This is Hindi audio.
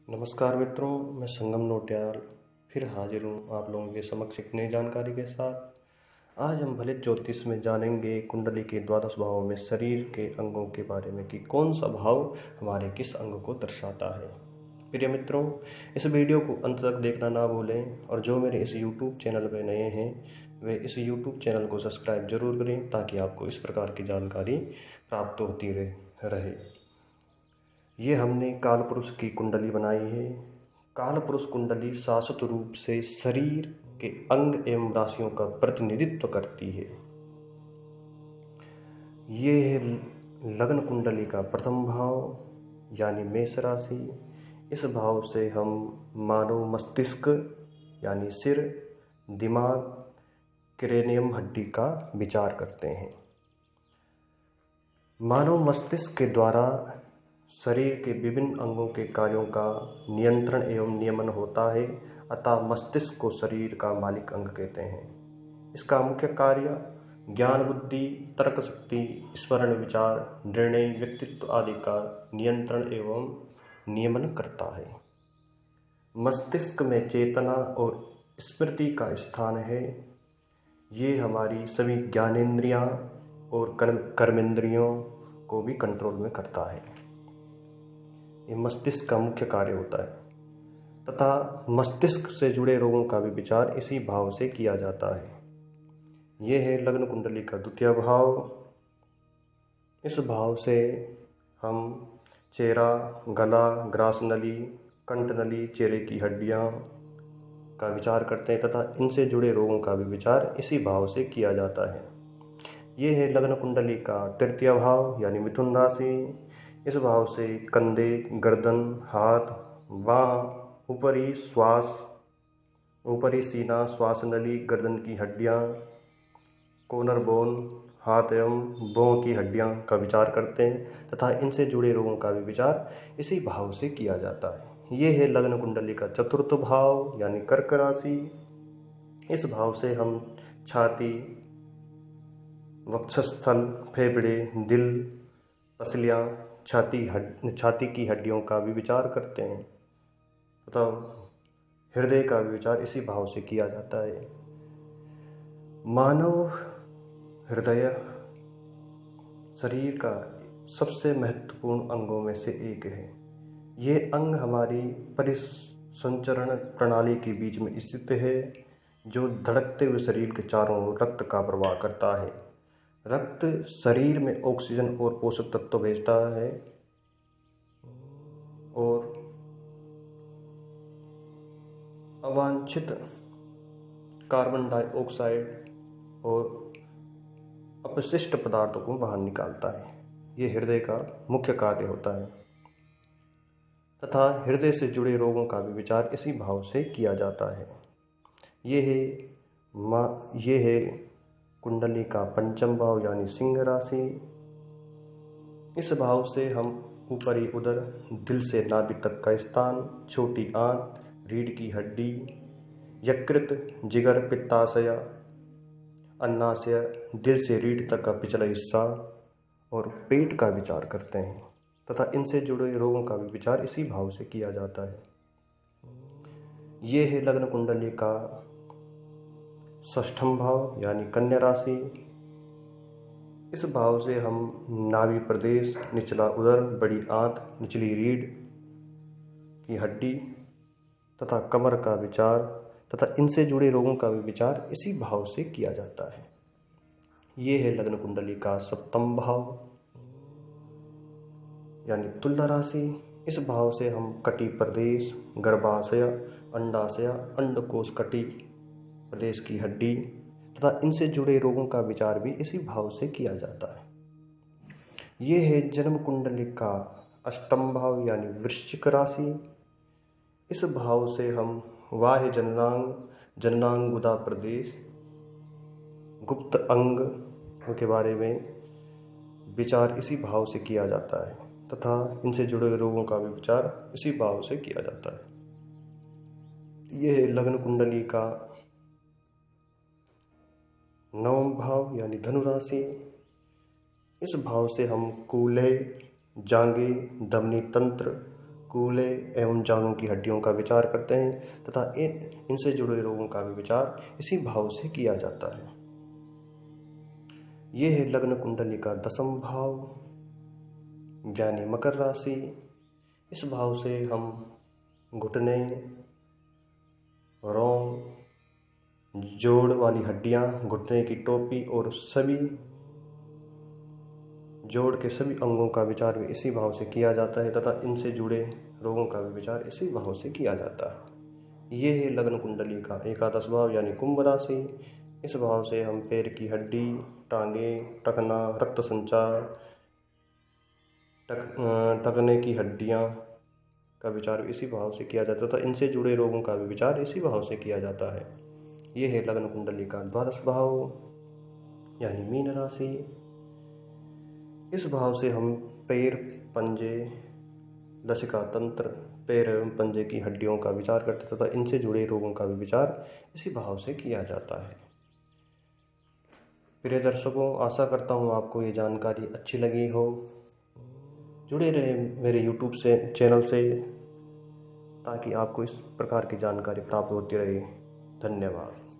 नमस्कार मित्रों, मैं संगम नोटियाल फिर हाजिर हूँ आप लोगों के समक्ष एक नई जानकारी के साथ। आज हम भलित ज्योतिष में जानेंगे कुंडली के द्वादश भावों में शरीर के अंगों के बारे में कि कौन सा भाव हमारे किस अंग को दर्शाता है। प्रिय मित्रों, इस वीडियो को अंत तक देखना ना भूलें और जो मेरे इस यूट्यूब चैनल पर नए हैं वे इस यूट्यूब चैनल को सब्सक्राइब जरूर करें ताकि आपको इस प्रकार की जानकारी प्राप्त होती रहे। ये हमने कालपुरुष की कुंडली बनाई है। कालपुरुष कुंडली शाश्वत रूप से शरीर के अंग एवं राशियों का प्रतिनिधित्व करती है। ये है लग्न कुंडली का प्रथम भाव यानी मेष राशि। इस भाव से हम मानव मस्तिष्क यानी सिर, दिमाग, क्रेनियम हड्डी का विचार करते हैं। मानव मस्तिष्क के द्वारा शरीर के विभिन्न अंगों के कार्यों का नियंत्रण एवं नियमन होता है, अतः मस्तिष्क को शरीर का मालिक अंग कहते हैं। इसका मुख्य कार्य ज्ञान, बुद्धि, तर्क शक्ति, स्मरण, विचार, निर्णय, व्यक्तित्व आदि का नियंत्रण एवं नियमन करता है। मस्तिष्क में चेतना और स्मृति का स्थान है। ये हमारी सभी ज्ञानेंद्रियां और कर्मेंद्रियों को भी कंट्रोल में करता है। ये मस्तिष्क का मुख्य कार्य होता है तथा मस्तिष्क से जुड़े रोगों का भी विचार इसी भाव से किया जाता है। ये है लग्न कुंडली का द्वितीय भाव। इस भाव से हम चेहरा, गला, ग्रास नली, कंठ नली, चेहरे की हड्डियां का विचार करते हैं तथा इनसे जुड़े रोगों का भी विचार इसी भाव से किया जाता है। ये है लग्न कुंडली का तृतीय भाव यानी मिथुन राशि। इस भाव से कंधे, गर्दन, हाथ, बाँह, ऊपरी सीना, श्वास नली, गर्दन की हड्डियाँ, कोनर बोन, हाथ एवं भौं की हड्डियाँ का विचार करते हैं तथा इनसे जुड़े रोगों का भी विचार इसी भाव से किया जाता है। ये है लग्न कुंडली का चतुर्थ भाव यानी कर्क राशि। इस भाव से हम छाती, वक्षस्थल, फेफड़े, दिल, पसलियाँ, छाती की हड्डियों का भी विचार करते हैं तथा हृदय का भी विचार इसी भाव से किया जाता है। मानव हृदय शरीर का सबसे महत्वपूर्ण अंगों में से एक है। ये अंग हमारी परिसंचरण प्रणाली के बीच में स्थित है, जो धड़कते हुए शरीर के चारों ओर रक्त का प्रवाह करता है। रक्त शरीर में ऑक्सीजन और पोषक तत्व भेजता है और अवांछित कार्बन डाइऑक्साइड और अपशिष्ट पदार्थों को बाहर निकालता है। ये हृदय का मुख्य कार्य होता है तथा हृदय से जुड़े रोगों का भी विचार इसी भाव से किया जाता है। ये है कुंडली का पंचम भाव यानी सिंह राशि। इस भाव से हम ऊपरी उदर, दिल से नाभि तक का स्थान, छोटी आंत, रीढ़ की हड्डी, यकृत, जिगर, पित्ताशय, अन्नाशय, दिल से रीढ़ तक का पिछला हिस्सा और पेट का विचार करते हैं तथा इनसे जुड़े रोगों का भी विचार इसी भाव से किया जाता है। ये है लग्न कुंडली का षष्ठम भाव यानी कन्या राशि। इस भाव से हम नाभि प्रदेश, निचला उदर, बड़ी आंत, निचली रीढ़ की हड्डी तथा कमर का विचार तथा इनसे जुड़े रोगों का भी विचार इसी भाव से किया जाता है। ये है लग्न कुंडली का सप्तम भाव यानी तुला राशि। इस भाव से हम कटी प्रदेश, गर्भाशय, अंडाशय, अंडकोश, कटी प्रदेश की हड्डी तथा इनसे जुड़े रोगों का विचार भी इसी भाव से किया जाता है। ये है जन्म कुंडली का अष्टम भाव यानी वृश्चिक राशि। इस भाव से हम बाह्य जननांग, गुदा प्रदेश, गुप्त अंग के बारे में विचार इसी भाव से किया जाता है तथा इनसे जुड़े रोगों का भी विचार इसी भाव से किया जाता है। यह है लग्न कुंडली का नवम भाव यानी धनु राशि। इस भाव से हम कूल्हे, जांघें, धमनी तंत्र, कूल्हे एवं जांघों की हड्डियों का विचार करते हैं तथा इनसे जुड़े रोगों का भी विचार इसी भाव से किया जाता है। ये है लग्न कुंडली का 10वां भाव यानी मकर राशि। इस भाव से हम घुटने, रोम, जोड़ वाली हड्डियां, घुटने की टोपी और सभी जोड़ के सभी अंगों का विचार भी इसी भाव से किया जाता है तथा इनसे जुड़े रोगों का भी विचार इसी भाव से किया जाता है। ये है लग्न कुंडली का एकादश भाव यानी कुंभ राशि। इस भाव से हम पैर की हड्डी, टांगे, टखना, रक्त संचार, टखने की हड्डियां का विचार इसी भाव से किया जाता है तथा इनसे जुड़े रोगों का भी विचार इसी भाव से किया जाता है। ये है लग्न कुंडली का द्वादश भाव यानी मीन राशि। इस भाव से हम पैर, पंजे, लसिका तंत्र, पैर एवं पंजे की हड्डियों का विचार करते तथा इनसे जुड़े रोगों का भी विचार इसी भाव से किया जाता है। प्रिय दर्शकों, आशा करता हूँ आपको ये जानकारी अच्छी लगी हो। जुड़े रहे मेरे YouTube से चैनल से ताकि आपको इस प्रकार की जानकारी प्राप्त होती रहे। धन्यवाद।